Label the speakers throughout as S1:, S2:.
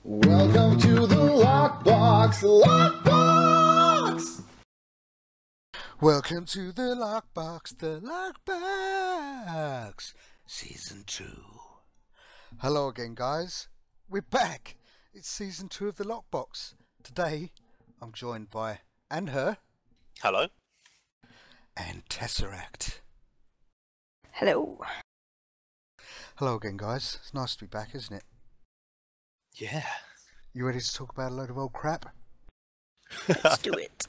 S1: Welcome to the Lockbox! Lockbox!
S2: Welcome to the Lockbox, Season 2. Hello again, guys. We're back. It's Season 2 of the Lockbox. Today, I'm joined by her.
S3: Hello.
S2: And Tesseract.
S4: Hello.
S2: Hello again, guys. It's nice to be back, isn't it?
S3: Yeah.
S2: You ready to talk about a load of old crap?
S4: Let's do it.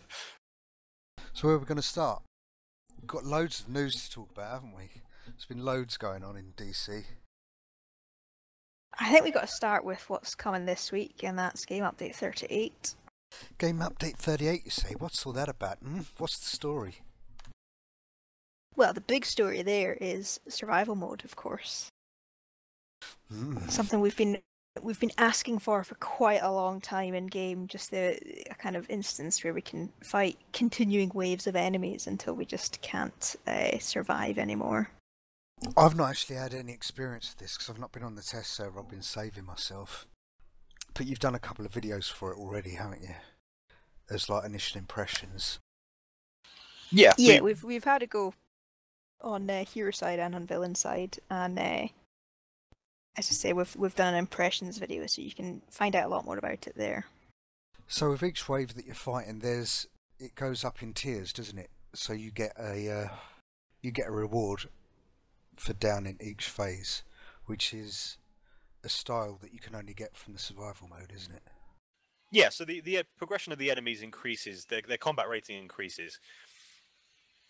S2: So where are we going to start? We've got loads of news to talk about, haven't we? There's been loads going on in DC.
S4: I think we've got to start with what's coming this week, and that's Game Update 38.
S2: Game Update 38, you say? What's all that about? What's the story?
S4: Well, the big story there is survival mode, of course. Something we've been asking for quite a long time in game, just a kind of instance where we can fight continuing waves of enemies until we just can't survive anymore.
S2: I've not actually had any experience with this because I've not been on the test server. I've been saving myself. But you've done a couple of videos for it already, haven't you? As like initial impressions.
S3: Yeah.
S4: Yeah, we've had a go on hero side and on villain side, and as I say, we've done an impressions video, so you can find out a lot more about it there. So
S2: with each wave that you're fighting, it goes up in tiers, doesn't it? So you get a reward for downing each phase, which is a style that you can only get from the survival mode, isn't it?
S3: Yeah. So the progression of the enemies increases. Their combat rating increases.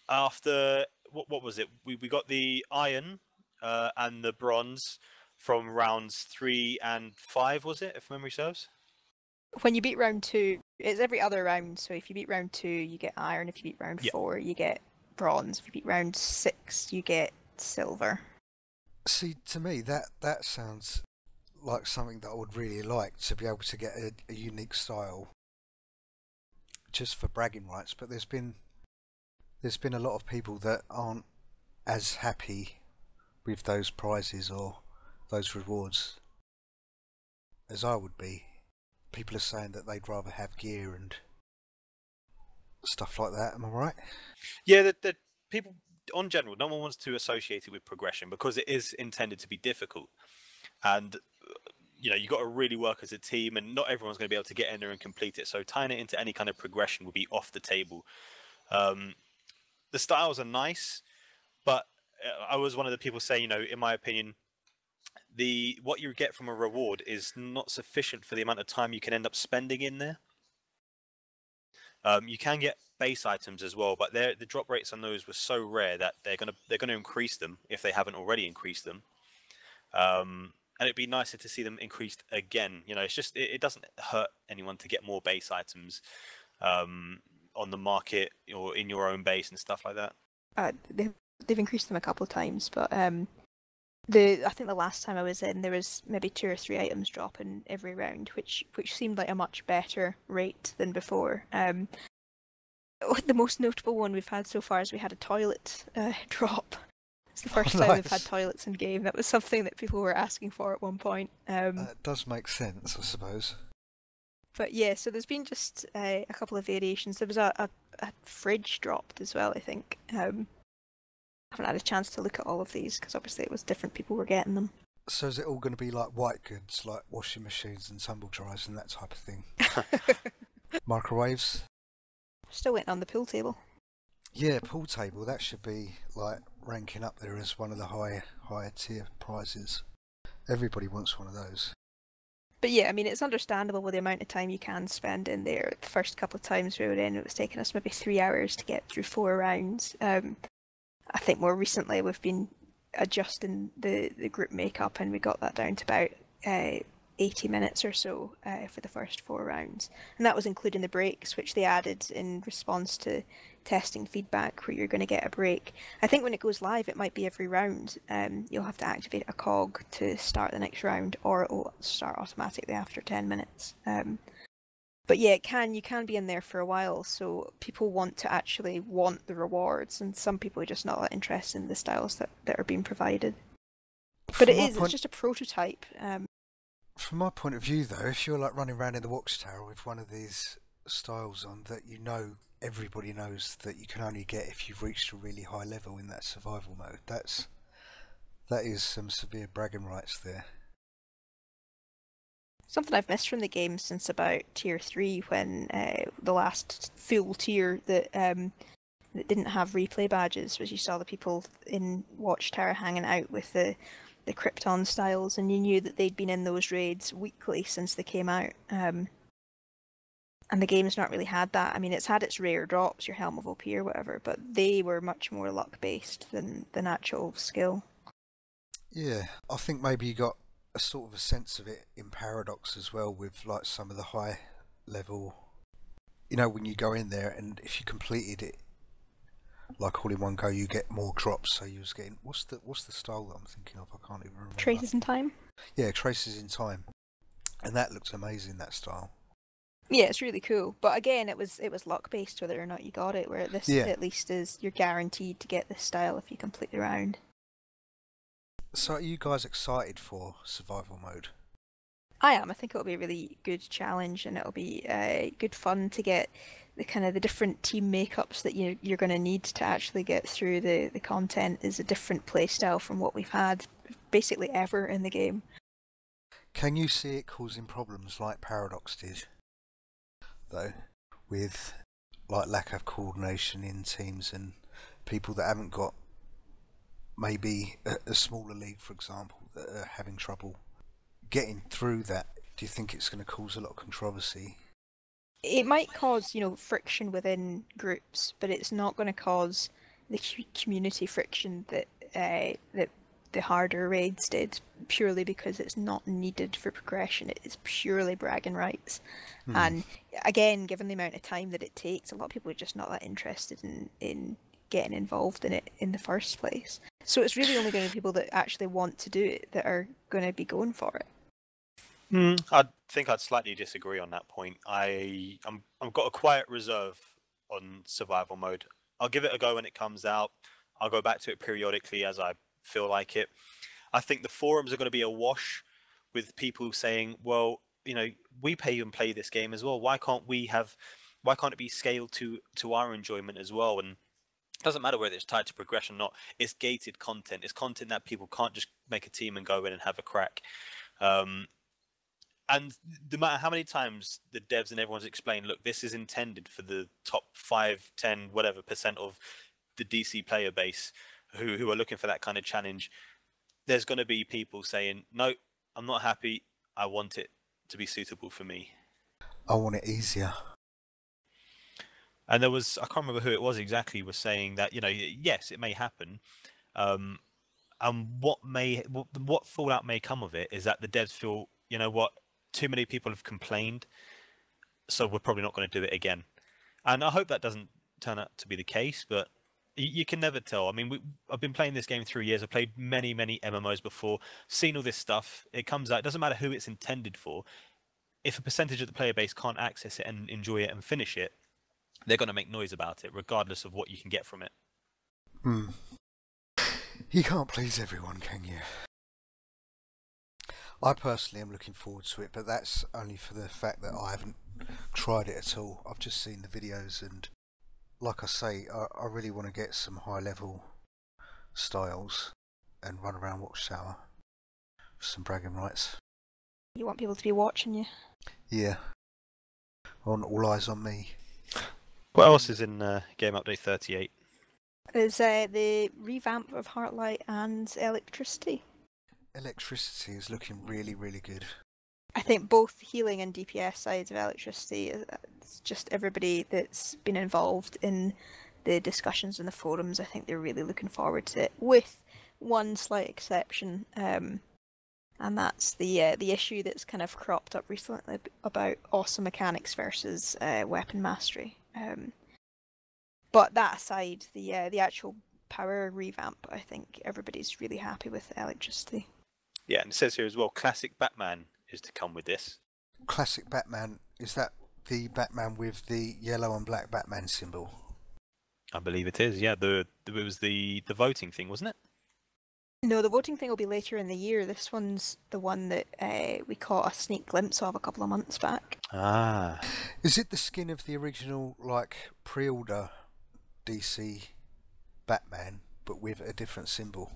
S3: After what was it? We got the iron and the bronze from rounds 3 and 5, was it, if memory serves?
S4: when you beat round 2, it's every other round, so if you beat round 2, you get iron. If you beat round 4, you get bronze. If you beat round 6, you get silver.
S2: See, to me, that sounds like something that I would really like, to be able to get a unique style just for bragging rights. But there's been a lot of people that aren't as happy with those prizes or those rewards as I would be. People are saying that they'd rather have gear and stuff like that. Am I right?
S3: Yeah, that people, on general, no one wants to associate it with progression because it is intended to be difficult. And, you got to really work as a team, and not everyone's going to be able to get in there and complete it. So tying it into any kind of progression would be off the table. The styles are nice, but I was one of the people saying, in my opinion, what you get from a reward is not sufficient for the amount of time you can end up spending in there. You can get base items as well, but the drop rates on those were so rare that they're gonna increase them if they haven't already increased them. And it'd be nicer to see them increased again. It's just it doesn't hurt anyone to get more base items on the market or in your own base and stuff like that.
S4: They've increased them a couple of times, but I think the last time I was in, there was maybe 2 or 3 items dropping every round, which seemed like a much better rate than before. The most notable one we've had so far is we had a toilet drop. It's the first time we've had toilets in game. That was something that people were asking for at one point.
S2: It does make sense, I suppose.
S4: But yeah, so there's been just a couple of variations. There was a fridge dropped as well, I think. I haven't had a chance to look at all of these because obviously it was different people were getting them.
S2: So is it all going to be like white goods, like washing machines and tumble dryers and that type of thing? Microwaves?
S4: Still waiting on the pool table.
S2: Yeah, pool table. That should be like ranking up there as one of the higher tier prizes. Everybody wants one of those.
S4: But yeah, I mean, it's understandable with the amount of time you can spend in there. The first couple of times we were in, it was taking us maybe 3 hours to get through 4 rounds. I think more recently we've been adjusting the group makeup, and we got that down to about 80 minutes or so for the first 4 rounds. And that was including the breaks, which they added in response to testing feedback, where you're going to get a break. I think when it goes live, it might be every round. You'll have to activate a cog to start the next round, or it will start automatically after 10 minutes. But yeah, you can be in there for a while, so people want the rewards, and some people are just not that interested in the styles that are being provided. But it's just a prototype.
S2: From my point of view, though, if you're like running around in the watchtower with one of these styles on that you know everybody knows that you can only get if you've reached a really high level in that survival mode, that is some severe bragging rights there.
S4: Something I've missed from the game since about tier 3, when the last full tier that didn't have replay badges, was you saw the people in Watchtower hanging out with the Krypton styles, and you knew that they'd been in those raids weekly since they came out. And the game's not really had that. I mean, it's had its rare drops, your Helm of OP or whatever, but they were much more luck-based than actual skill.
S2: Yeah, I think maybe you got a sort of a sense of it in Paradox as well, with like some of the high level, you know, when you go in there and if you completed it like all in one go, you get more drops. So you was getting, what's the style that I'm thinking of? I can't even remember.
S4: Traces in Time?
S2: Yeah, Traces in Time. And that looks amazing, that style.
S4: Yeah, it's really cool. But again, it was luck based whether or not you got it, where this at least is you're guaranteed to get this style if you complete the round.
S2: So are you guys excited for survival mode?
S4: I am. I think it'll be a really good challenge, and it'll be good fun to get the different team makeups that you're going to need to actually get through the content. Is a different playstyle from what we've had basically ever in the game.
S2: Can you see it causing problems like Paradox did, though, with like lack of coordination in teams and people that haven't got maybe a smaller league, for example, that are having trouble getting through that? Do you think it's going to cause a lot of controversy?
S4: It might cause, friction within groups, but it's not going to cause the community friction that the harder raids did, purely because it's not needed for progression. It is purely bragging rights. And again, given the amount of time that it takes, a lot of people are just not that interested in getting involved in it in the first place. So it's really only going to be people that actually want to do it that are going to be going for it.
S3: I think I'd slightly disagree on that point. I've got a quiet reserve on survival mode. I'll give it a go when it comes out. I'll go back to it periodically as I feel like it. I think the forums are going to be awash with people saying, well, we pay and play this game as well. Why can't it be scaled to our enjoyment as well? And it doesn't matter whether it's tied to progression or not. It's gated content. It's content that people can't just make a team and go in and have a crack. And no matter how many times the devs and everyone's explained, look, this is intended for the top 5, 10, whatever % of the DC player base who are looking for that kind of challenge, there's going to be people saying, no, I'm not happy. I want it to be suitable for me.
S2: I want it easier.
S3: And I can't remember who it was exactly, was saying that, yes, it may happen. And what fallout may come of it is that the devs feel, you know what, too many people have complained, so we're probably not going to do it again. And I hope that doesn't turn out to be the case, but you can never tell. I mean, I've been playing this game 3 years. I've played many, many MMOs before, seen all this stuff. It comes out. It doesn't matter who it's intended for. If a percentage of the player base can't access it and enjoy it and finish it, they're going to make noise about it, regardless of what you can get from it.
S2: You can't please everyone, can you? I personally am looking forward to it, but that's only for the fact that I haven't tried it at all. I've just seen the videos, and like I say, I really want to get some high level styles and run around Watchtower for some bragging rights.
S4: You want people to be watching you?
S2: Yeah. I want all eyes on me.
S3: What else is in Game Update 38?
S4: There's the revamp of Heartlight and Electricity.
S2: Electricity is looking really, really good.
S4: I think both healing and DPS sides of Electricity, it's just everybody that's been involved in the discussions in the forums, I think they're really looking forward to it, with one slight exception, and that's the issue that's kind of cropped up recently about awesome mechanics versus weapon mastery. But that aside, the actual power revamp, I think everybody's really happy with Electricity.
S3: Yeah, and it says here as well, Classic Batman is to come with this.
S2: Classic Batman, is that the Batman with the yellow and black Batman symbol?
S3: I believe it is, yeah. It was the voting thing, wasn't it?
S4: No, the voting thing will be later in the year. This one's the one that we caught a sneak glimpse of a couple of months back.
S3: Ah.
S2: Is it the skin of the original, like, pre-order DC Batman, but with a different symbol?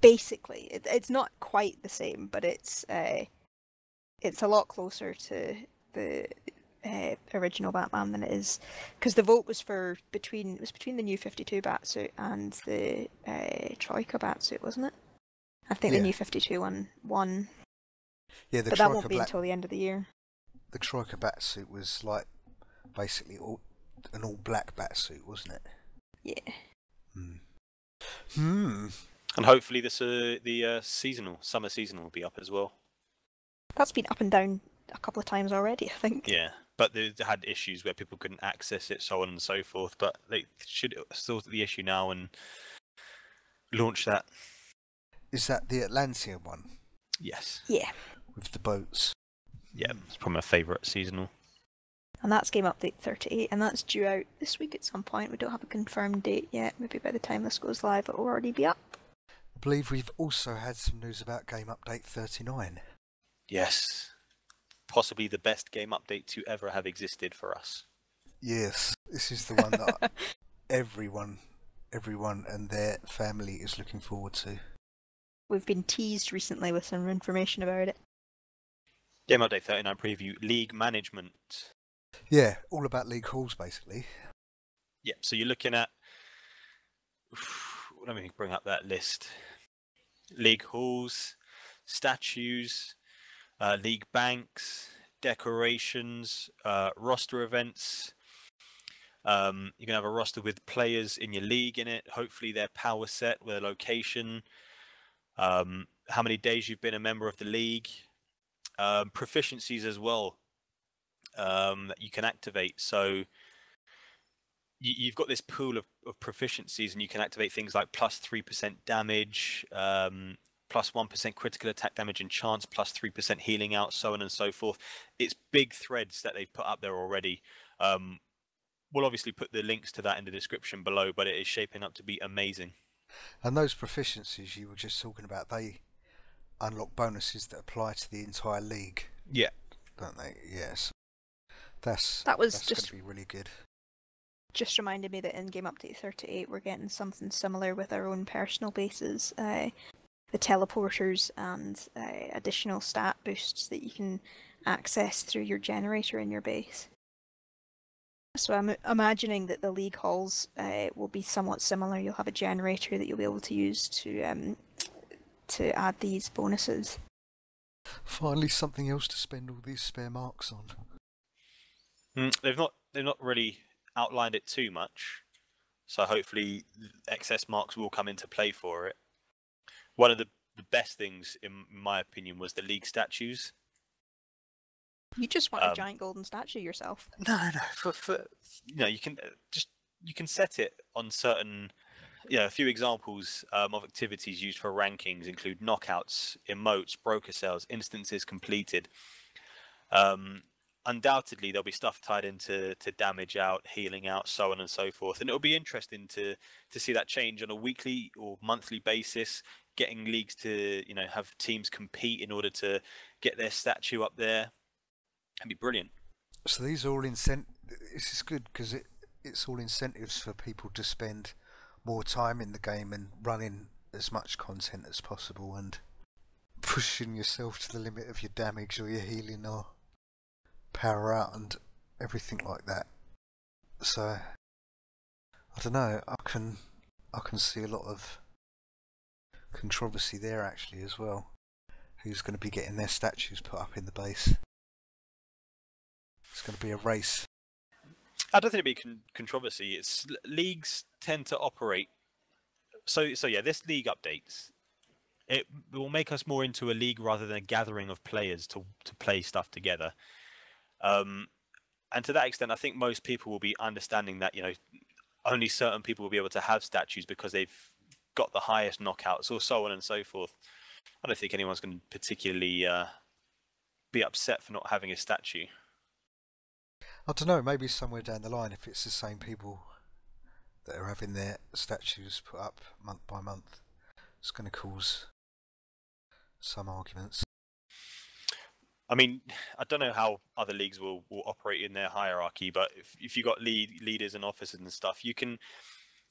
S4: Basically, it's not quite the same, but it's a lot closer to the original Batman than it is, because the vote was between the New 52 Batsuit and the Troika Batsuit, wasn't it? I think the New 52 one won.
S2: Yeah,
S4: but that won't be until the end of the year.
S2: The Troika Batsuit was like basically an all-black Batsuit, wasn't it?
S4: Yeah.
S3: And hopefully the summer seasonal will be up as well.
S4: That's been up and down a couple of times already, I think.
S3: Yeah, but they had issues where people couldn't access it, so on and so forth. But they should sort the issue now and launch that.
S2: Is that the Atlantean one?
S3: Yes.
S4: Yeah.
S2: With the boats?
S3: Yeah, it's probably my favourite seasonal.
S4: And that's Game Update 38, and that's due out this week at some point. We don't have a confirmed date yet. Maybe by the time this goes live, it will already be up.
S2: I believe we've also had some news about Game Update 39.
S3: Yes. Possibly the best game update to ever have existed for us.
S2: Yes, this is the one that everyone and their family is looking forward to.
S4: We've been teased recently with some information about it.
S3: Game Update 39 preview, League Management.
S2: Yeah, all about League Halls, basically.
S3: Yeah, so you're looking at... Let me bring up that list. League Halls, statues, League Banks, decorations, roster events. You're going to have a roster with players in your league in it. Hopefully their power set with a location. How many days you've been a member of the league. Proficiencies as well that you can activate. So you've got this pool of proficiencies, and you can activate things like plus 3% damage, plus 1% critical attack damage and chance, plus 3% healing out, so on and so forth. It's big threads that they've put up there already. We'll obviously put the links to that in the description below, but it is shaping up to be amazing.
S2: And those proficiencies you were just talking about, they unlock bonuses that apply to the entire league.
S3: Yeah.
S2: Don't they? Yes. That's
S4: going
S2: to be really good.
S4: Just reminded me that in Game Update 38 we're getting something similar with our own personal bases. The teleporters and additional stat boosts that you can access through your generator in your base. So I'm imagining that the league halls will be somewhat similar. You'll have a generator that you'll be able to use to add these bonuses.
S2: Finally, something else to spend all these spare marks on.
S3: They've not really outlined it too much, so hopefully excess marks will come into play for it. One of the best things, in my opinion, was the league statues.
S4: You just want a giant golden statue yourself.
S3: No. For you can set it on certain. A few examples of activities used for rankings include knockouts, emotes, broker sales, instances completed. Undoubtedly, there'll be stuff tied into damage out, healing out, so on and so forth. And it'll be interesting to see that change on a weekly or monthly basis, getting leagues to have teams compete in order to get their statue up there. That'd be brilliant.
S2: So these are all this is good because it's all incentives for people to spend more time in the game and running as much content as possible and pushing yourself to the limit of your damage or your healing or power out and everything like that. So I don't know, I can see a lot of controversy there actually as well. Who's going to be getting their statues put up in the base? It's going to be a race.
S3: I don't think it'd be controversy. It's leagues tend to operate. So yeah, this league updates. It will make us more into a league rather than a gathering of players to play stuff together. And to that extent, I think most people will be understanding that only certain people will be able to have statues because they've got the highest knockouts or so on and so forth. I don't think anyone's going to particularly be upset for not having a statue.
S2: I don't know, maybe somewhere down the line, if it's the same people that are having their statues put up month by month, it's going to cause some arguments.
S3: I mean, I don't know how other leagues will operate in their hierarchy, but if you've got leaders and officers and stuff, you can.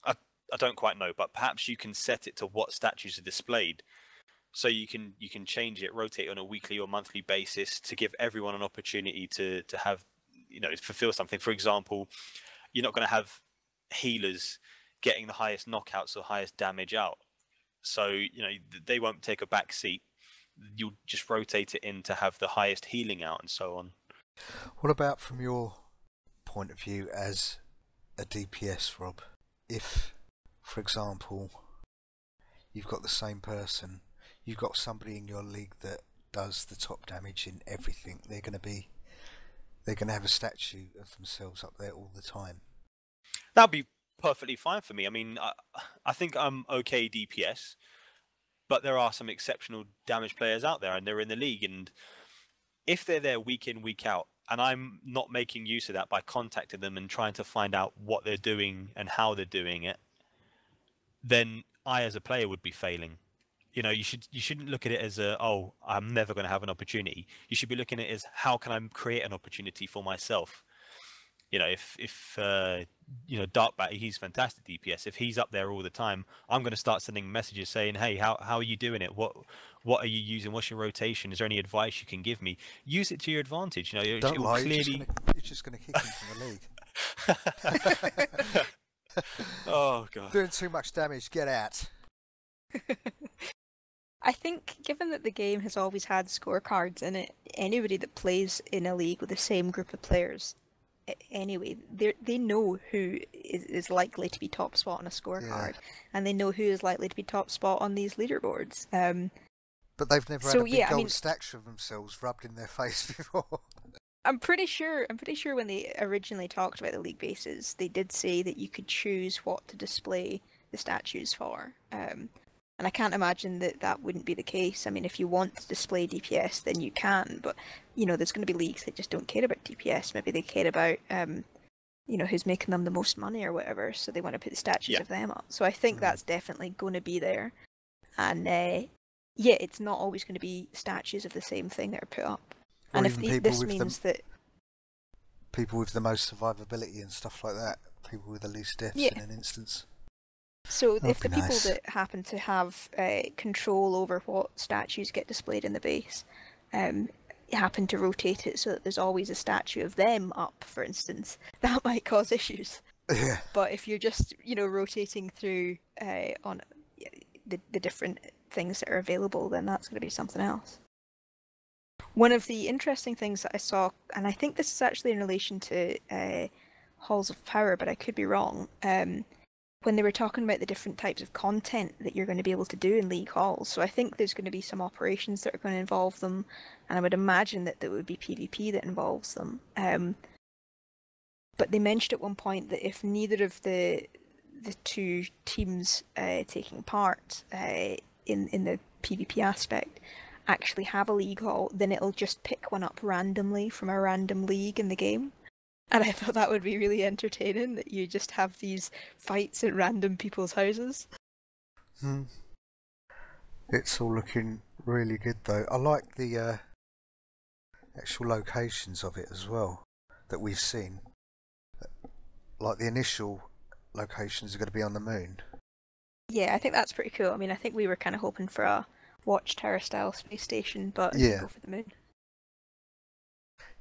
S3: I don't quite know, but perhaps you can set it to what statues are displayed, so you can change it, rotate on a weekly or monthly basis to give everyone an opportunity to have, fulfill something. For example, you're not going to have healers getting the highest knockouts or highest damage out, so they won't take a back seat. You'll just rotate it in to have the highest healing out and so on.
S2: What about from your point of view as a DPS, Rob? If, for example, you've got the same person, you've got somebody in your league that does the top damage in everything, they're going to have a statue of themselves up there all the time.
S3: That'd be perfectly fine for me. I mean, I think I'm okay DPS, but there are some exceptional damage players out there, and they're in the league. And if they're there week in, week out, and I'm not making use of that by contacting them and trying to find out what they're doing and how they're doing it, then I, as a player, would be failing. You shouldn't look at it as I'm never going to have an opportunity. You should be looking at it as, how can I create an opportunity for myself? If Darkbat, he's fantastic DPS. If he's up there all the time, I'm going to start sending messages saying, hey, how are you doing it? What are you using? What's your rotation? Is there any advice you can give me? Use it to your advantage.
S2: Don't lie,
S3: clearly...
S2: you're just going to kick him from the league.
S3: Oh, God.
S2: Doing too much damage, get out.
S4: I think, given that the game has always had scorecards in it, anybody that plays in a league with the same group of players, anyway, they know who is likely to be top spot on a scorecard, and they know who is likely to be top spot on these leaderboards.
S2: But they've never had a big gold statue of themselves rubbed in their face before.
S4: I'm pretty sure when they originally talked about the league bases, they did say that you could choose what to display the statues for. And I can't imagine that wouldn't be the case. I mean, if you want to display DPS, then you can, but, there's going to be leagues that just don't care about DPS. Maybe they care about, who's making them the most money or whatever, so they want to put the statues of them up. So I think that's definitely going to be there. And, it's not always going to be statues of the same thing that are put up.
S2: Or
S4: and if this means that...
S2: People with the most survivability and stuff like that. People with the least deaths in an instance.
S4: So if the people that happen to have control over what statues get displayed in the base happen to rotate it so that there's always a statue of them up, for instance, that might cause issues.
S2: Yeah.
S4: But if you're just, rotating through on the different things that are available, then that's going to be something else. One of the interesting things that I saw, and I think this is actually in relation to Halls of Power, but I could be wrong, when they were talking about the different types of content that you're going to be able to do in League Halls. So I think there's going to be some operations that are going to involve them, and I would imagine that there would be PvP that involves them. But they mentioned at one point that if neither of the two teams taking part in the PvP aspect actually have a League Hall, then it'll just pick one up randomly from a random league in the game. And I thought that would be really entertaining, that you just have these fights in random people's houses.
S2: It's all looking really good though. I like the actual locations of it as well that we've seen. Like the initial locations are going to be on the moon.
S4: Yeah, I think that's pretty cool. I mean, I think we were kind of hoping for a Watchtower style space station, but go for the moon.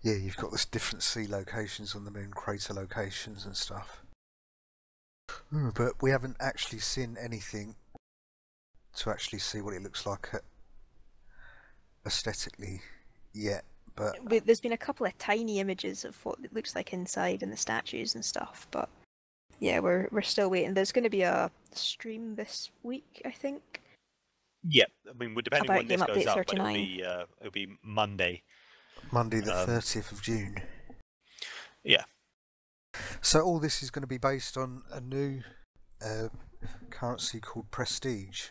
S2: Yeah, you've got this different sea locations on the moon, crater locations and stuff. But we haven't actually seen anything to actually see what it looks like aesthetically yet. But
S4: there's been a couple of tiny images of what it looks like inside and the statues and stuff. But yeah, we're still waiting. There's going to be a stream this week, I think.
S3: Yeah, I mean, depending on when this goes up, but it'll be Monday.
S2: Monday the 30th of June.
S3: Yeah.
S2: So all this is going to be based on a new currency called Prestige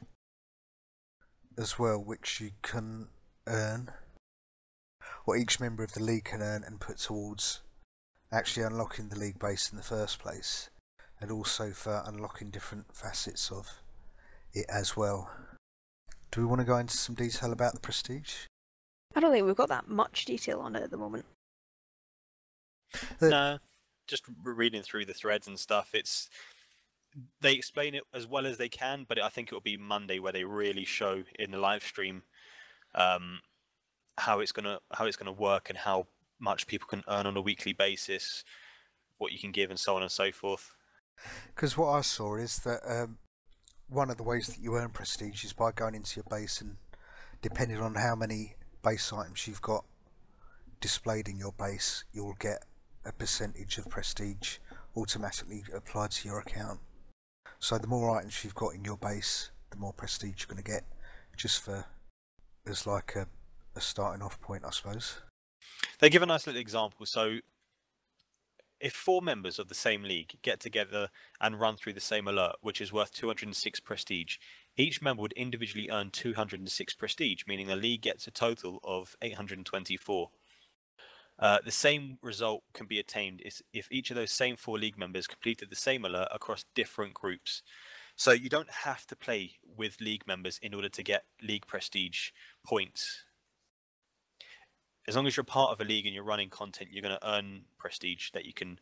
S2: as well, which you can earn, or each member of the league can earn and put towards actually unlocking the league base in the first place, and also for unlocking different facets of it as well. Do we want to go into some detail about the Prestige?
S4: I don't think we've got that much detail on it at the moment.
S3: No, just reading through the threads and stuff. They explain it as well as they can, but I think it will be Monday where they really show in the live stream how it's gonna work and how much people can earn on a weekly basis, what you can give, and so on and so forth.
S2: Because what I saw is that one of the ways that you earn prestige is by going into your base, and depending on how many base items you've got displayed in your base, you'll get a percentage of prestige automatically applied to your account. So the more items you've got in your base, the more prestige you're going to get, just for as like a starting off point, I suppose.
S3: They give a nice little example. So if 4 members of the same league get together and run through the same alert, which is worth 206 prestige, each member would individually earn 206 prestige, meaning the league gets a total of 824. The same result can be attained if each of those same 4 league members completed the same alert across different groups. So you don't have to play with league members in order to get league prestige points. As long as you're part of a league and you're running content, you're going to earn prestige that you can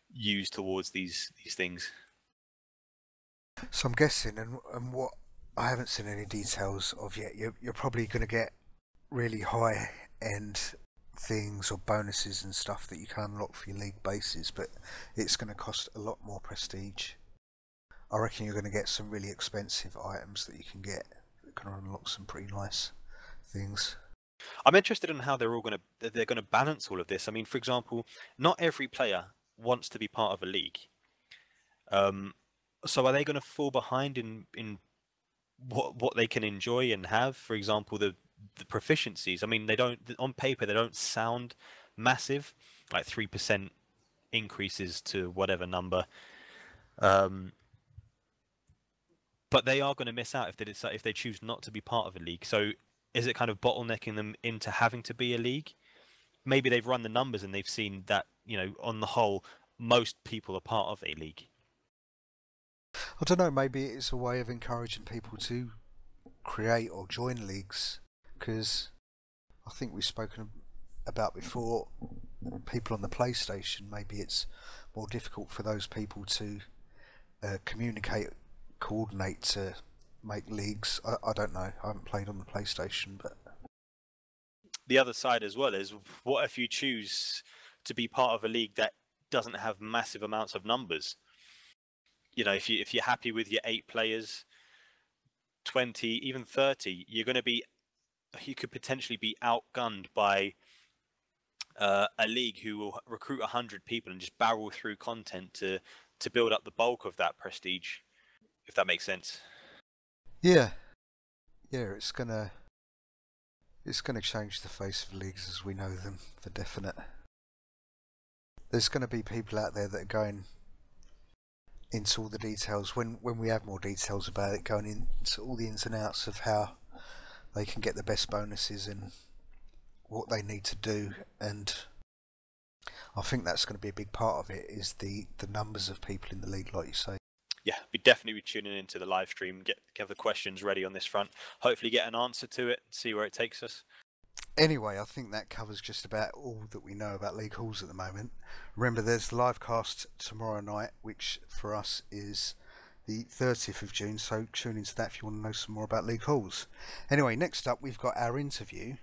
S3: use towards these things.
S2: So I'm guessing, and what I haven't seen any details of yet, you're probably going to get really high end things or bonuses and stuff that you can unlock for your league bases, but it's going to cost a lot more prestige. I reckon you're going to get some really expensive items that you can get that can unlock some pretty nice things.
S3: I'm interested in how they're going to balance all of this. I mean, for example, not every player wants to be part of a league. So are they going to fall behind in what they can enjoy and have? For example, the proficiencies. I mean, they don't, on paper, they don't sound massive, like 3% increases to whatever number. But they are going to miss out if they choose not to be part of a league. So is it kind of bottlenecking them into having to be a league? Maybe they've run the numbers and they've seen that, you know, on the whole, most people are part of a league.
S2: I don't know, maybe it's a way of encouraging people to create or join leagues, because I think we've spoken about before, people on the PlayStation, maybe it's more difficult for those people to communicate, coordinate to make leagues. I don't know, I haven't played on the PlayStation, but
S3: the other side as well is, what if you choose to be part of a league that doesn't have massive amounts of numbers? You know, if you're happy with your 8 players, 20, even 30, you could potentially be outgunned by a league who will recruit 100 people and just barrel through content to build up the bulk of that prestige, if that makes sense.
S2: yeah, it's gonna change the face of leagues as we know them, for definite. There's going to be people out there that are going into all the details when we have more details about it, going into all the ins and outs of how they can get the best bonuses and what they need to do. And I think that's going to be a big part of it, is the numbers of people in the league, like you say.
S3: Yeah, we definitely be tuning into the live stream, get the questions ready on this front, hopefully get an answer to it, see where it takes us.
S2: Anyway, I think that covers just about all that we know about League Halls at the moment. Remember, there's the live cast tomorrow night, which for us is the 30th of June, so tune into that if you want to know some more about League Halls. Anyway, next up we've got our interview,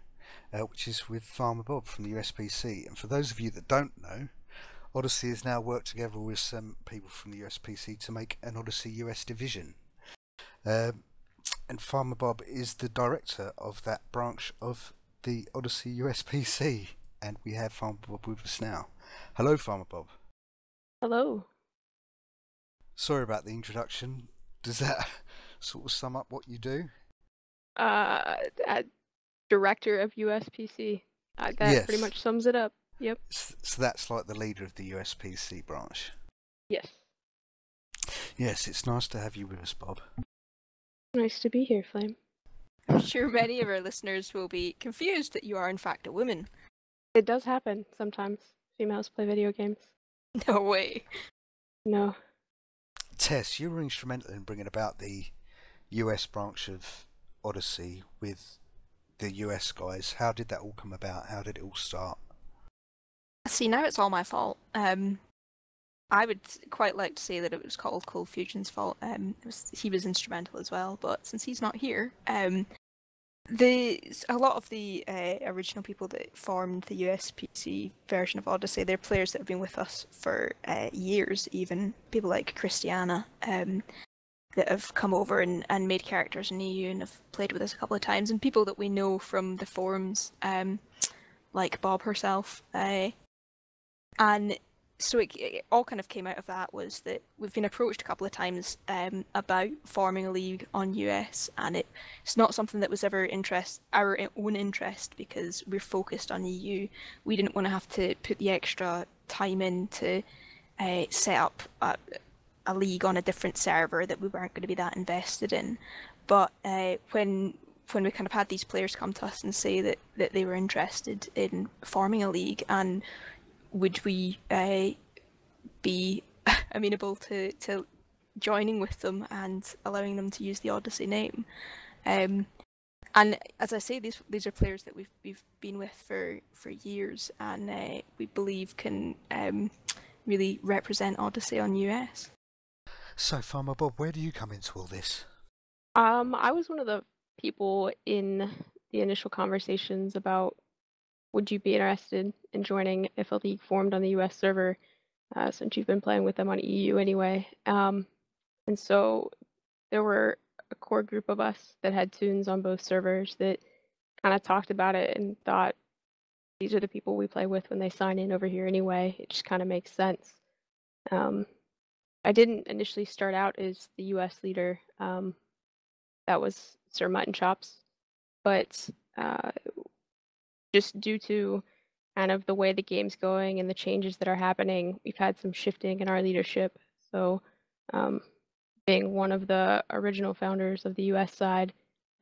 S2: which is with Farmer Bob from the USPC. And for those of you that don't know, Odyssey has now worked together with some people from the USPC to make an Odyssey US division. And Farmer Bob is the director of that branch of the Odyssey USPC, and we have Farmer Bob with us now. Hello, Farmer Bob.
S5: Hello.
S2: Sorry about the introduction. Does that sort of sum up what you do?
S5: Director of USPC. That
S2: Yes.
S5: pretty much sums it up. Yep.
S2: So that's like the leader of the USPC branch.
S5: Yes.
S2: Yes, it's nice to have you with us, Bob.
S5: Nice to be here, Flame.
S4: I'm sure many of our listeners will be confused that you are in fact a woman.
S5: It does happen sometimes. Females play video games.
S4: No way.
S5: No.
S2: Tess, you were instrumental in bringing about the US branch of Odyssey with the US guys. How did that all come about? How did it all start?
S4: See, now it's all my fault. I would quite like to say that it was called Cold Fusion's fault. He was instrumental as well, but since he's not here, a lot of the original people that formed the USPC version of Odyssey, they're players that have been with us for years. Even people like Christiana, that have come over and made characters in EU and have played with us a couple of times, and people that we know from the forums, like Bob herself, and so it all kind of came out of that, was that we've been approached a couple of times about forming a league on US, and it's not something that was ever our own interest, because we're focused on EU. We didn't want to have to put the extra time in to set up a league on a different server that we weren't going to be that invested in. But when we kind of had these players come to us and say that they were interested in forming a league, and would we be amenable to joining with them and allowing them to use the Odyssey name. And as I say, these are players that we've been with for years, and we believe can really represent Odyssey on US.
S2: So, Farmer Bob, where do you come into all this?
S5: I was one of the people in the initial conversations about would you be interested in joining if a league formed on the US server, since you've been playing with them on EU anyway. And so there were a core group of us that had tunes on both servers that kind of talked about it and thought, these are the people we play with when they sign in over here anyway. It just kind of makes sense. I didn't initially start out as the US leader. That was Sir Mutton Chops. But just due to kind of the way the game's going and the changes that are happening, we've had some shifting in our leadership. So being one of the original founders of the US side,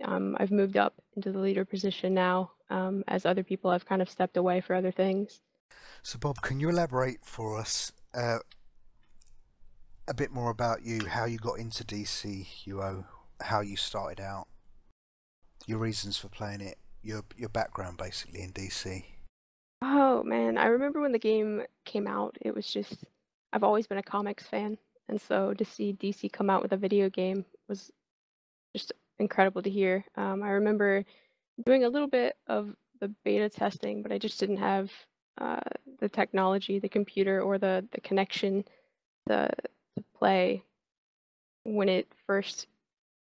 S5: I've moved up into the leader position now, as other people have kind of stepped away for other things.
S2: So, Bob, can you elaborate for us a bit more about you, how you got into DCUO, how you started out, your reasons for playing it, your background basically in DC?
S5: Oh man, I remember when the game came out, it was just, I've always been a comics fan, and so to see DC come out with a video game was just incredible to hear. I remember doing a little bit of the beta testing, but I just didn't have the technology, the computer, or the connection to play when it first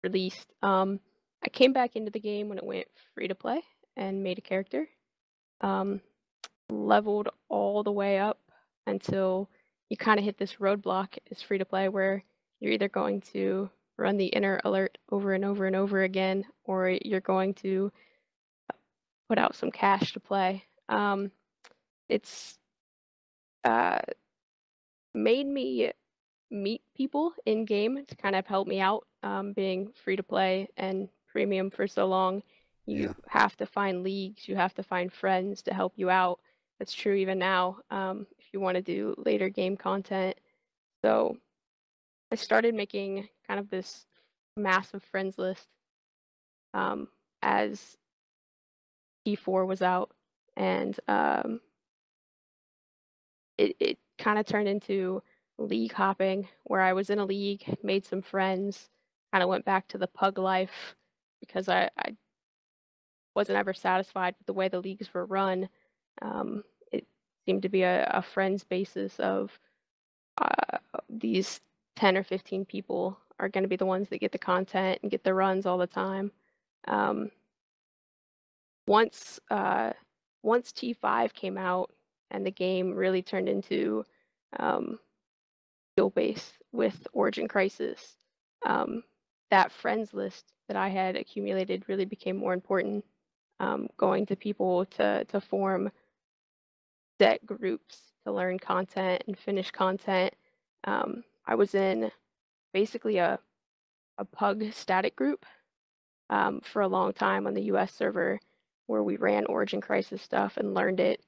S5: released. I came back into the game when it went free to play and made a character. Leveled all the way up until you kind of hit this roadblock as free to play, where you're either going to run the inner alert over and over and over again, or you're going to put out some cash to play. It's made me meet people in game to kind of help me out, being free to play and premium for so long. You have to find leagues, you have to find friends to help you out. That's true even now, if you want to do later game content. So I started making kind of this massive friends list as T4 was out, and it kind of turned into league hopping, where I was in a league, made some friends, kind of went back to the pug life, because I wasn't ever satisfied with the way the leagues were run. It seemed to be a friends basis of these 10 or 15 people are going to be the ones that get the content and get the runs all the time. Once T5 came out and the game really turned into skill based with Origin Crisis, that friends list that I had accumulated really became more important. Going to people to form set groups to learn content and finish content. I was in basically a pug static group for a long time on the US server, where we ran Origin Crisis stuff and learned it.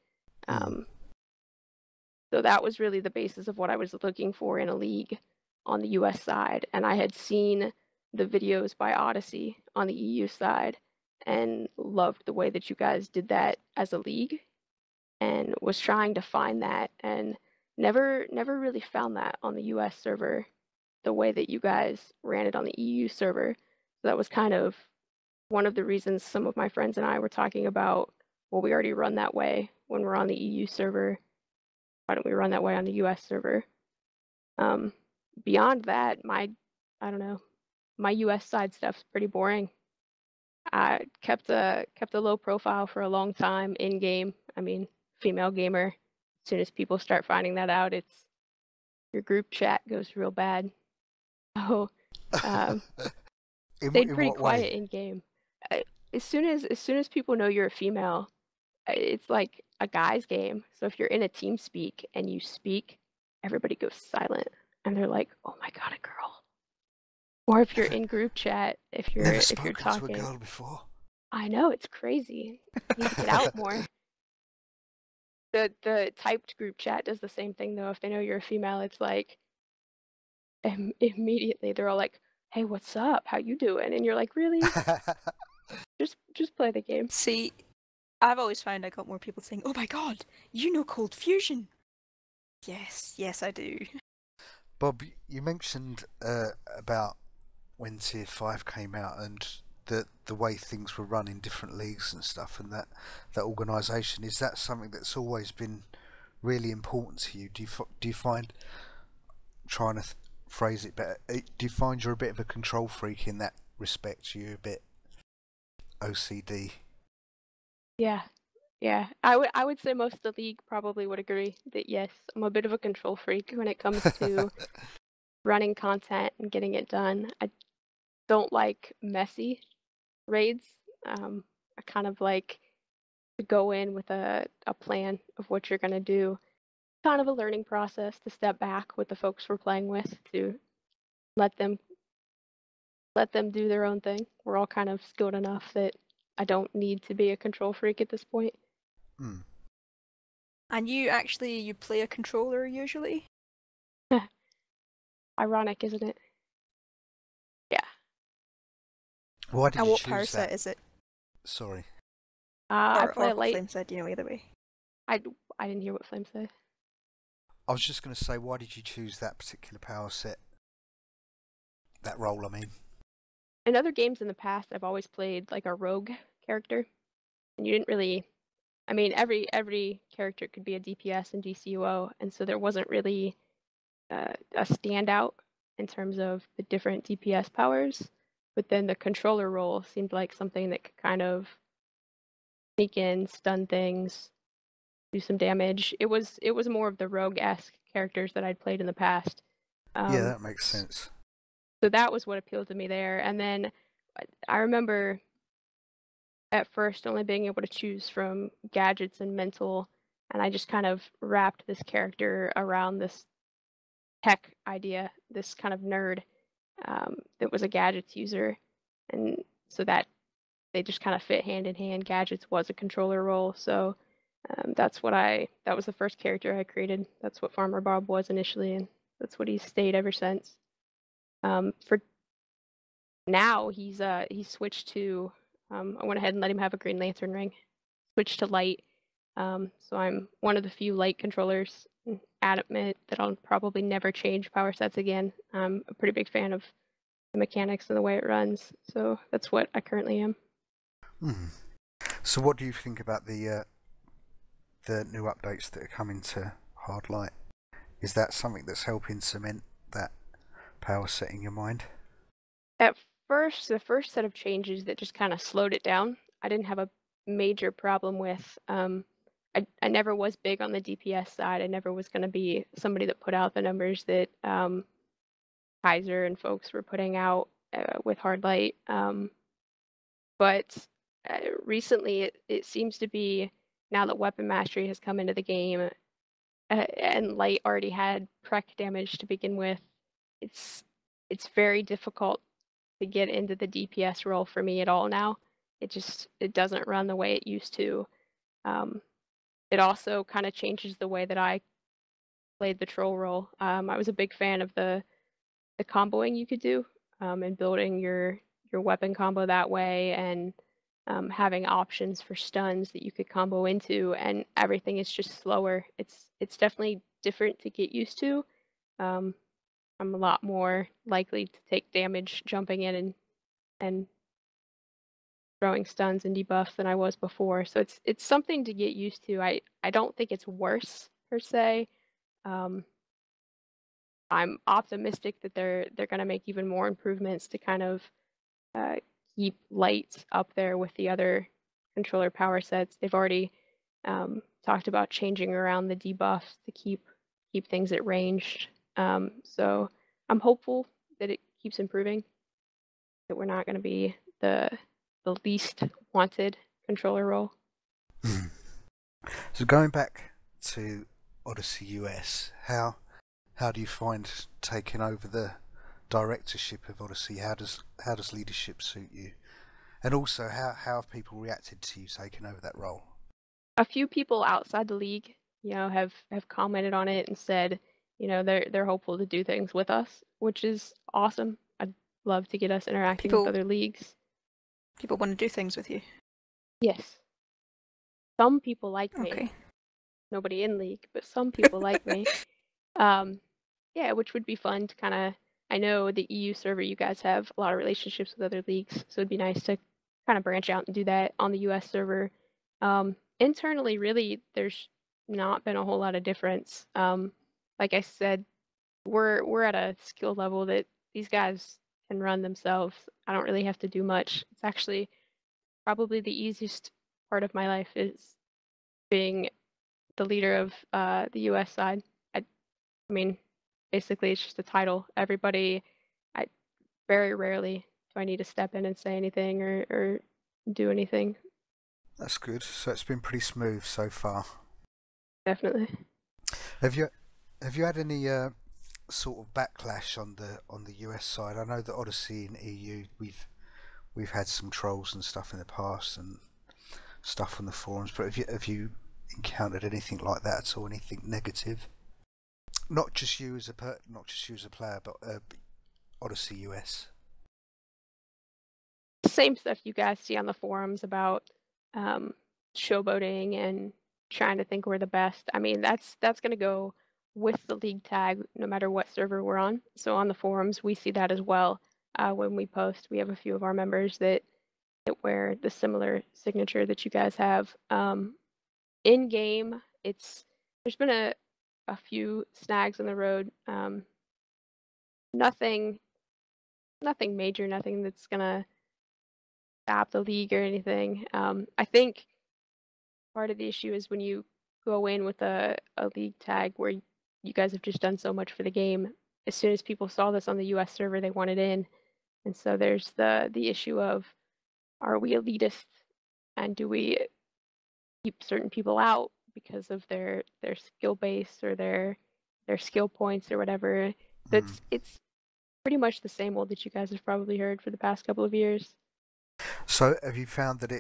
S5: So that was really the basis of what I was looking for in a league on the US side. And I had seen the videos by Odyssey on the EU side and loved the way that you guys did that as a league, and was trying to find that and never really found that on the US server the way that you guys ran it on the EU server. So that was kind of one of the reasons some of my friends and I were talking about, well, we already run that way when we're on the EU server. Why don't we run that way on the US server? Beyond that, I don't know, my US side stuff's pretty boring. I kept a low profile for a long time in game. I mean, female gamer. As soon as people start finding that out, it's your group chat goes real bad. So stayed
S2: In
S5: pretty
S2: what
S5: quiet
S2: way?
S5: in game. As soon as people know you're a female, it's like a guy's game. So if you're in a team speak and you speak, everybody goes silent and they're like, "Oh my god, a girl." Or if you're in group chat, if
S2: Never
S5: you're
S2: spoken to a
S5: talking,
S2: girl before.
S5: I know it's crazy. You need to get out more. The typed group chat does the same thing though. If they know you're a female, it's like immediately they're all like, "Hey, what's up? How you doing?" And you're like, "Really? Just play the game."
S4: See, I've always found I got more people saying, "Oh my god, you know Cold Fusion." Yes, I do.
S2: Bob, you mentioned about when Tier 5 came out and the way things were run in different leagues and stuff, and that organisation. Is that something that's always been really important to you? Do you find, trying to phrase it better, do you find you're a bit of a control freak in that respect? You're a bit OCD?
S5: Yeah. I would say most of the league probably would agree that yes, I'm a bit of a control freak when it comes to running content and getting it done. I don't like messy raids. I kind of like to go in with a plan of what you're gonna do. Kind of a learning process to step back with the folks we're playing with to let them do their own thing. We're all kind of skilled enough that I don't need to be a control freak at this point.
S2: Hmm.
S4: And you play a controller usually?
S5: Ironic, isn't it? Yeah.
S2: Why did
S4: And
S2: you
S4: what power
S2: choose
S4: set
S2: that?
S4: is it?
S2: Sorry.
S5: I
S4: Or
S5: play a
S4: what
S5: light.
S4: Flame said, either way.
S5: I didn't hear what Flame said.
S2: I was just going to say, why did you choose that particular power set? That role, I mean.
S5: In other games in the past, I've always played like a rogue character, and you didn't really. I mean, every character could be a DPS and DCUO, and so there wasn't really a standout in terms of the different DPS powers. But then the controller role seemed like something that could kind of sneak in, stun things, do some damage. It was more of the rogue-esque characters that I'd played in the past.
S2: Yeah, that makes sense.
S5: So that was what appealed to me there. And then I remember at first only being able to choose from gadgets and mental, and I just kind of wrapped this character around this tech idea, this kind of nerd that was a gadgets user. And so that they just kind of fit hand in hand. Gadgets was a controller role, so that was the first character I created. That's what Farmer Bob was initially, and that's what he's stayed ever since. For now, he's switched to. I went ahead and let him have a Green Lantern ring. Switched to light. So I'm one of the few light controllers. Adamant that I'll probably never change power sets again. I'm a pretty big fan of the mechanics and the way it runs. So that's what I currently am.
S2: So what do you think about the new updates that are coming to Hard Light? Is that something that's helping cement that power set in your mind?
S5: At first, the first set of changes that just kind of slowed it down, I didn't have a major problem with. I never was big on the DPS side. I never was going to be somebody that put out the numbers that Kaiser and folks were putting out with Hard Light. But recently, it seems to be, now that Weapon Mastery has come into the game, and Light already had prec damage to begin with, it's very difficult to get into the DPS role for me at all now. It doesn't run the way it used to. It also kind of changes the way that I played the troll role. I was a big fan of the comboing you could do. and building your weapon combo that way, and having options for stuns that you could combo into, and everything is just slower. It's definitely different to get used to. I'm a lot more likely to take damage jumping in and throwing stuns and debuffs than I was before. So it's something to get used to. I don't think it's worse per se. I'm optimistic that they're going to make even more improvements to kind of keep light up there with the other controller power sets. They've already talked about changing around the debuffs to keep things at range. So I'm hopeful that it keeps improving, that we're not going to be the least wanted controller role.
S2: So going back to Odyssey US, how do you find taking over the directorship of Odyssey? How does leadership suit you? And also, how have people reacted to you taking over that role?
S5: A few people outside the league, have commented on it and said, they're hopeful to do things with us, which is awesome. I'd love to get us interacting with other leagues.
S4: People want to do things with you?
S5: Yes. Some people like me.
S4: Okay.
S5: Nobody in league, but some people like me. Yeah, which would be fun to kind of, I know the EU server, you guys have a lot of relationships with other leagues, so it'd be nice to kind of branch out and do that on the US server. Internally, really, there's not been a whole lot of difference. Like I said, we're at a skill level that these guys can run themselves. I don't really have to do much. It's actually probably the easiest part of my life is being the leader of the US side. I mean, basically it's just a title. Everybody, very rarely do I need to step in and say anything or do anything.
S2: That's good. So it's been pretty smooth so far.
S5: Definitely.
S2: Have you had any sort of backlash on the US side? I know that Odyssey and EU, we've had some trolls and stuff in the past and stuff on the forums, but have you encountered anything like that at all? Anything negative? Not just you as a player, but Odyssey US.
S5: Same stuff you guys see on the forums about showboating and trying to think we're the best. I mean, that's going to go with the league tag no matter what server we're on. So on the forums, we see that as well. When we post, we have a few of our members that wear the similar signature that you guys have. In game, there's been a few snags on the road. Nothing major, nothing that's gonna stop the league or anything. I think part of the issue is when you go in with a league tag where you guys have just done so much for the game. As soon as people saw this on the US server, they wanted in. And so there's the issue of, are we elitist and do we keep certain people out because of their skill base or their skill points or whatever? It's pretty much the same old that you guys have probably heard for the past couple of years.
S2: So have you found that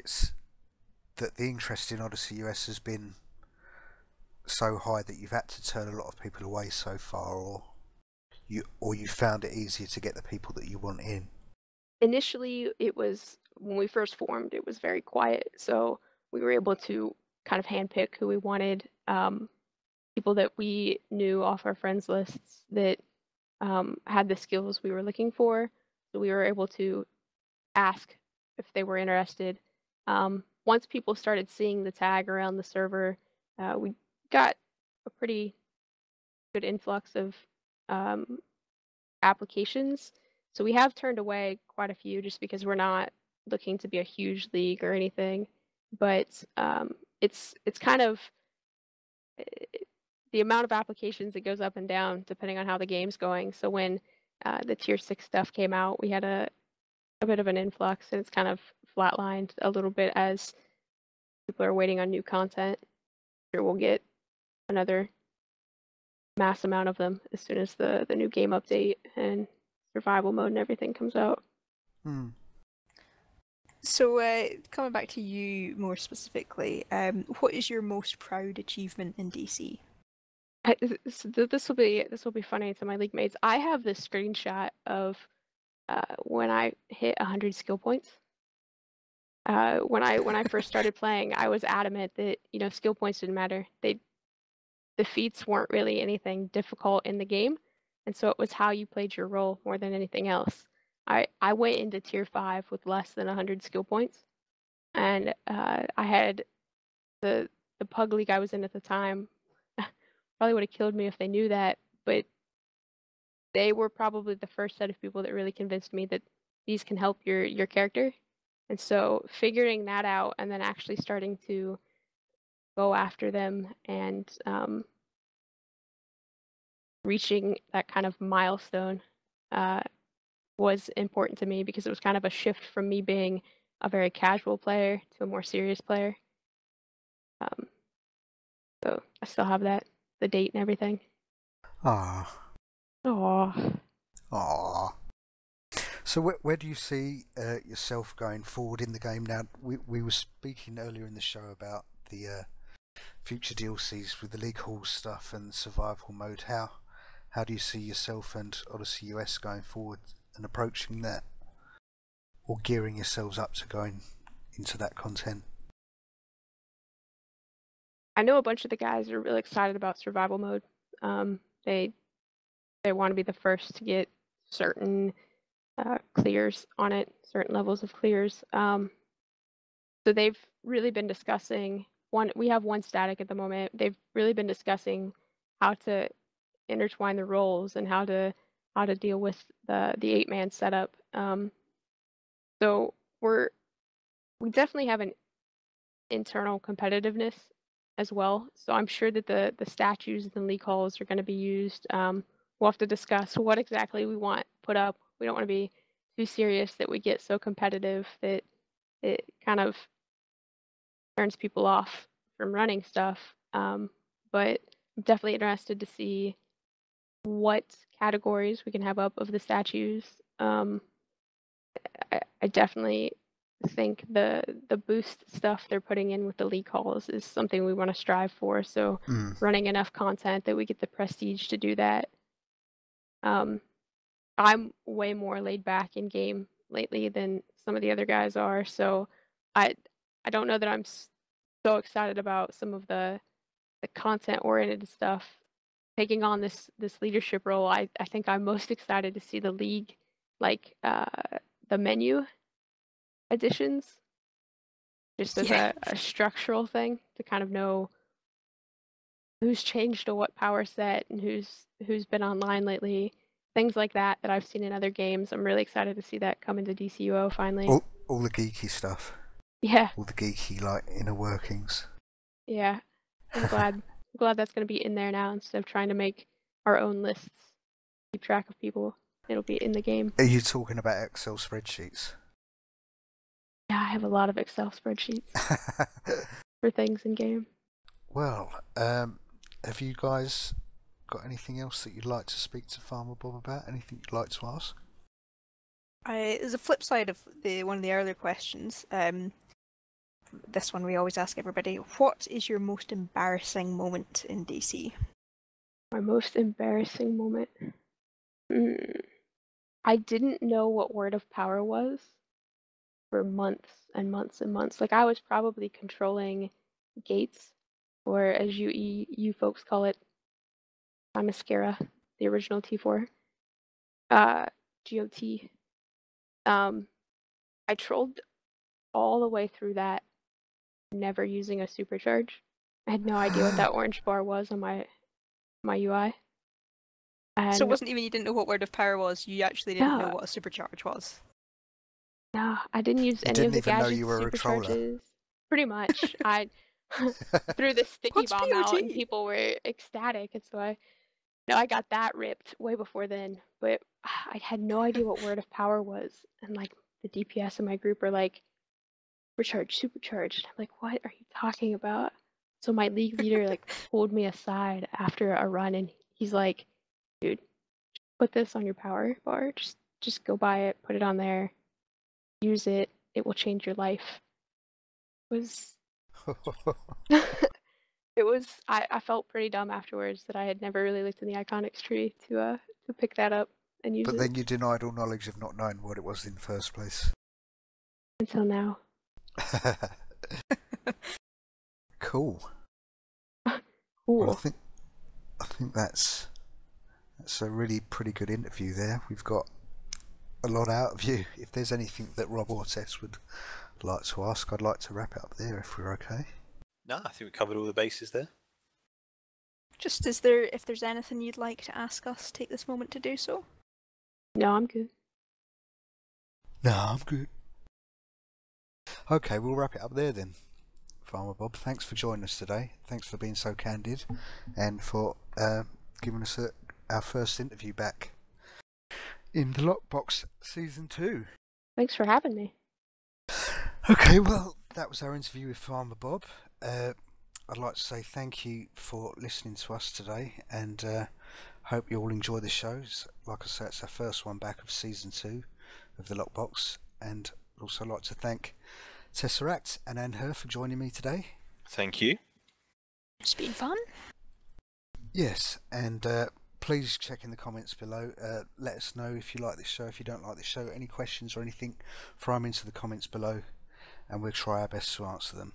S2: that the interest in Odyssey US has been so high that you've had to turn a lot of people away so far, or you found it easier to get the people that you want in?
S5: Initially, it was, when we first formed, it was very quiet. So we were able to kind of handpick who we wanted, people that we knew off our friends lists that had the skills we were looking for. So we were able to ask if they were interested. Once people started seeing the tag around the server, we got a pretty good influx of applications. So we have turned away quite a few just because we're not looking to be a huge league or anything. But it's kind of the amount of applications that goes up and down depending on how the game's going. So when the tier 6 stuff came out, we had a bit of an influx, and it's kind of flatlined a little bit as people are waiting on new content. Sure, we'll get another mass amount of them as soon as the new game update and survival mode and everything comes out.
S4: So coming back to you more specifically, what is your most proud achievement in DC?
S5: This will be funny to my league mates. I have this screenshot of when I hit 100 skill points. When I first started playing, I was adamant that skill points didn't matter. The feats weren't really anything difficult in the game, and so it was how you played your role more than anything else. I went into tier 5 with less than 100 skill points, and I had the pug league I was in at the time probably would have killed me if they knew that, but they were probably the first set of people that really convinced me that these can help your character. And so figuring that out and then actually starting to go after them and reaching that kind of milestone was important to me, because it was kind of a shift from me being a very casual player to a more serious player. So I still have the date and everything.
S2: Ah.
S5: Aww.
S2: Ah. So where do you see yourself going forward in the game now? We were speaking earlier in the show about the future DLCs with the League Hall stuff and survival mode. How do you see yourself and Odyssey US going forward and approaching that, or gearing yourselves up to going into that content?
S5: I know a bunch of the guys are really excited about survival mode. They want to be the first to get certain clears on it, certain levels of clears. So they've really been discussing we have one static at the moment. They've really been discussing how to intertwine the roles and how to deal with the 8-man setup. So we definitely have an internal competitiveness as well. So I'm sure that the statues and league halls are going to be used. We'll have to discuss what exactly we want put up. We don't want to be too serious that we get so competitive that it kind of turns people off from running stuff. But I'm definitely interested to see what categories we can have up of the statues. I definitely think the boost stuff they're putting in with the league halls is something we want to strive for. So running enough content that we get the prestige to do that. I'm way more laid back in game lately than some of the other guys are, so I don't know that I'm so excited about some of the content oriented stuff. Taking on this leadership role, I think I'm most excited to see the league, like the menu additions, just as a structural thing to kind of know who's changed to what power set and who's been online lately. Things like that I've seen in other games. I'm really excited to see that come into DCUO finally.
S2: All the geeky stuff.
S5: Yeah.
S2: All the geeky inner workings.
S5: Yeah. I'm glad that's going to be in there now instead of trying to make our own lists, keep track of people. It'll be in the game.
S2: Are you talking about Excel spreadsheets?
S5: Yeah, I have a lot of Excel spreadsheets for things in game.
S2: Well, have you guys got anything else that you'd like to speak to Farmer Bob about? Anything you'd like to ask?
S4: There's a flip side of one of the earlier questions. This one we always ask everybody. What is your most embarrassing moment in DC?
S5: My most embarrassing moment? I didn't know what Word of Power was for months and months and months. Like, I was probably controlling gates, or as you folks call it, Mascara, the original T4. GOT. I trolled all the way through that, never using a supercharge. I had no idea what that orange bar was on my UI. And
S4: so it wasn't even you didn't know what Word of Power was, you actually didn't know what a supercharge was?
S5: No, I didn't use any of the gadgets, supercharges. Pretty much. I threw the sticky bomb out and people were ecstatic, and so I got that ripped way before then, but I had no idea what Word of Power was, and like the DPS in my group are like, supercharged. I'm like, what are you talking about? So my league leader like pulled me aside after a run, and he's like, dude, put this on your power bar. Just go buy it, put it on there, use it. It will change your life. It was I felt pretty dumb afterwards that I had never really looked in the Iconics tree to pick that up. and use
S2: But
S5: it
S2: then you denied all knowledge of not knowing what it was in the first place.
S5: until now.
S2: Cool.
S5: Cool.
S2: Well, I think that's a really pretty good interview there. We've got a lot out of you. If there's anything that Rob or Tess would like to ask, I'd like to wrap it up there if we're okay.
S3: No, I think we covered all the bases there.
S4: Just if there's anything you'd like to ask us, take this moment to do so.
S5: No, I'm good.
S2: No, I'm good. Okay, we'll wrap it up there then. Farmer Bob, thanks for joining us today. Thanks for being so candid and for giving us our first interview back in the Lockbox Season 2.
S5: Thanks for having me.
S2: Okay, well, that was our interview with Farmer Bob. I'd like to say thank you for listening to us today, and hope you all enjoy the shows. Like I said, it's our first one back of Season 2 of the Lockbox, and I'd also like to thank Tesseract and Anne for joining me today.
S3: Thank you.
S4: It's been fun.
S2: Yes, and please check in the comments below. Let us know if you like this show, if you don't like this show, any questions or anything, throw them into the comments below, and we'll try our best to answer them.